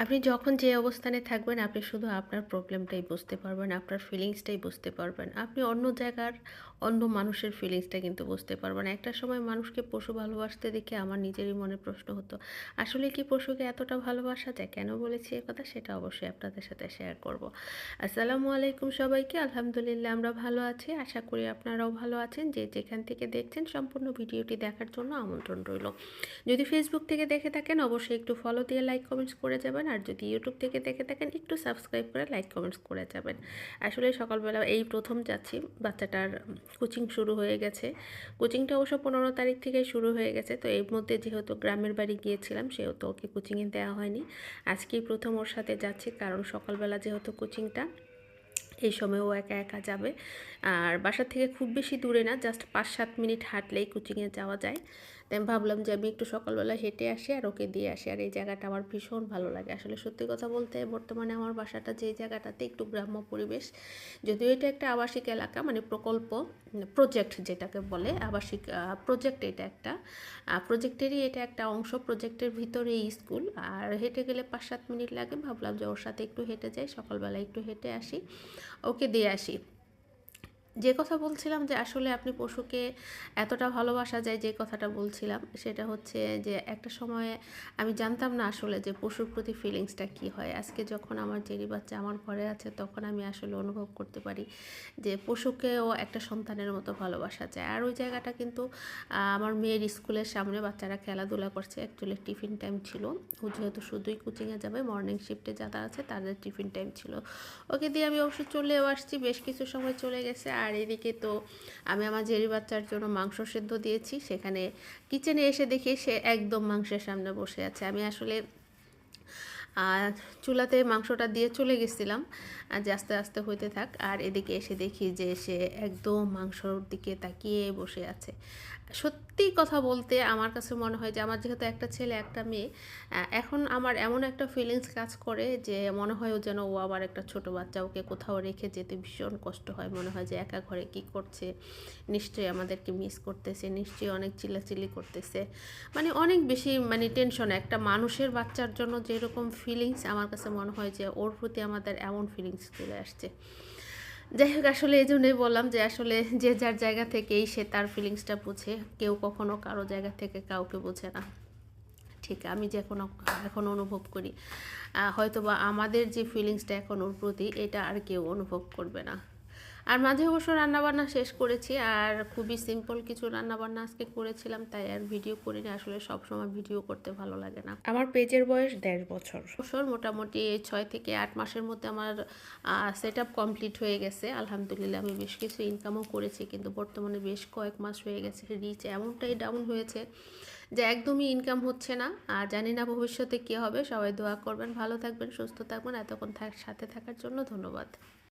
আপনি যখন যে অবস্থানে থাকবেন, আপনি শুধু আপনার প্রবলেমটাই বুঝতে পারবেন, আপনার ফিলিংসটাই বুঝতে পারবেন। আপনি অন্য জায়গার, অন্য মানুষের ফিলিংসটা কিন্তু বুঝতে পারবেন না। একটা সময় মানুষকে পশু ভালোবাসতে দেখে আমার নিজেরই মনে প্রশ্ন হতো, আসলে কি পশুকে এতটা ভালোবাসা যায়? কেন বলেছি এ কথা? সেটা অবশ্যই আপনাদের সাথে শেয়ার করব। আসসালামু আলাইকুম সবাইকে। আলহামদুলিল্লাহ আমরা ভালো আছি। আশা করি আপনারাও ভালো আছেন। যে যেখান থেকে দেখছেন সম্পূর্ণ ভিডিওটি দেখার জন্য আমন্ত্রণ রইল। যদি ফেসবুক থেকে দেখে থাকেন অবশ্যই একটু ফলো দিয়ে লাইক কমেন্টস করে যাবেন, আর যদি ইউটিউব থেকে দেখে থাকেন একটু সাবস্ক্রাইব করে লাইক কমেন্টস করে যাবেন। আসলে সকালবেলা এই প্রথম যাচ্ছি, বাচ্চাটার কোচিং শুরু হয়ে গেছে। কোচিংটা অবশ্য 15 তারিখ থেকে শুরু হয়ে গেছে, তো এর মধ্যে যেহেতু গ্রামের বাড়ি গিয়েছিলাম সেহেতু ওকে কোচিংয়ে দেওয়া হয়নি। আজকেই প্রথম ওর সাথে যাচ্ছি, কারণ সকালবেলা যেহেতু কোচিংটা, এই সময় ও একা একা যাবে। আর বাসা থেকে খুব বেশি দূরে না, জাস্ট 5-7 মিনিট হাঁটলেই কোচিংয়ে যাওয়া যায়। তাই আমি ভাবলাম যে আমি একটু সকালবেলা হেঁটে আসি আর ওকে দিয়ে আসি। আর এই জায়গাটা আমার ভীষণ ভালো লাগে। আসলে সত্যি কথা বলতে বর্তমানে আমার বাসাটা যেই জায়গাটাতে, একটু গ্রাম্য পরিবেশ, যদিও এটা একটা আবাসিক এলাকা, মানে প্রকল্প, প্রজেক্ট যেটাকে বলে আবাসিক প্রজেক্ট, এটা একটা প্রজেক্টেরই এটা একটা অংশ। প্রজেক্টের ভিতরেই স্কুল, আর হেঁটে গেলে 5-7 মিনিট লাগে। ভাবলাম যে ওর সাথে একটু হেঁটে যাই, সকালবেলা একটু হেঁটে আসি, ওকে দিয়ে আসি। যে কথা বলছিলাম যে আসলে আপনি পশুকে এতটা ভালোবাসা যায়, যে কথাটা বলছিলাম সেটা হচ্ছে যে একটা সময়ে আমি জানতাম না আসলে যে পশুর প্রতি ফিলিংসটা কী হয়। আজকে যখন আমার জেরি বাচ্চা আমার ঘরে আছে, তখন আমি আসলে অনুভব করতে পারি যে পশুকেও একটা সন্তানের মতো ভালোবাসা যায়। আর ওই জায়গাটা কিন্তু আমার মেয়ের স্কুলের সামনে, বাচ্চারা খেলাধুলা করছে। অ্যাকচুয়ালি টিফিন টাইম ছিল, ও যেহেতু শুধুই কোচিংয়ে যাবে, মর্নিং শিফটে যারা আছে তাদের টিফিন টাইম ছিল। ওকে দিয়ে আমি অবশ্য চলেও আসছি, বেশ কিছু সময় চলে গেছে। আর এদিকে তো আমি আমার জেরি বাচ্চার জন্য মাংস সেদ্ধ দিয়েছি, সেখানে কিচেনে এসে দেখি সে একদম মাংসের সামনে বসে আছে। আমি আসলে আর চুলাতে মাংসটা দিয়ে চলে গেছিলাম যে আস্তে আস্তে হইতে থাক, আর এদিকে এসে দেখি যে সে একদম মাংসর দিকে তাকিয়ে বসে আছে। সত্যি কথা বলতে আমার কাছে মনে হয় যে আমার যেহেতু একটা ছেলে একটা মেয়ে, এখন আমার এমন একটা ফিলিংস কাজ করে যে মনে হয় ও যেন ও আবার একটা ছোট বাচ্চা, ওকে কোথাও রেখে যেতে ভীষণ কষ্ট হয়। মনে হয় যে একা ঘরে কী করছে, নিশ্চয়ই আমাদেরকে মিস করতেছে, নিশ্চয়ই অনেক চিল্লাচিল্লি করতেছে, মানে অনেক বেশি মানে টেনশন। একটা মানুষের বাচ্চার জন্য যেরকম ফিলিংস, আমার কাছে মনে হয় যে ওর প্রতি আমাদের এমন ফিলিংস চলে আসছে। যাই হোক, আসলে এই জন্যই বললাম যে আসলে যে যার জায়গা থেকেই সে তার ফিলিংসটা বোঝে, কেউ কখনো কারো জায়গা থেকে কাউকে বোঝে না। ঠিক আমি যে এখন অনুভব করি, হয়তো বা আমাদের যে ফিলিংসটা এখন ওর প্রতি, এটা আর কেউ অনুভব করবে না। আর মাঝে অবশ্য রান্নাবান্না শেষ করেছি, আর খুবই সিম্পল কিছু রান্নাবান্না আজকে করেছিলাম, তাই আর ভিডিও করিনি। আসলে সবসময় ভিডিও করতে ভালো লাগে না। আমার পেজের বয়স 1.5 বছর, মোটামুটি 6 থেকে 8 মাসের মধ্যে আমার সেট আপ কমপ্লিট হয়ে গেছে। আলহামদুলিল্লাহ আমি বেশ কিছু ইনকামও করেছি, কিন্তু বর্তমানে বেশ কয়েক মাস হয়ে গেছে রিচ এমনটাই ডাউন হয়েছে যে একদমই ইনকাম হচ্ছে না। আর জানি না ভবিষ্যতে কী হবে। সবাই দোয়া করবেন, ভালো থাকবেন, সুস্থ থাকবেন। এতক্ষণ সাথে থাকার জন্য ধন্যবাদ।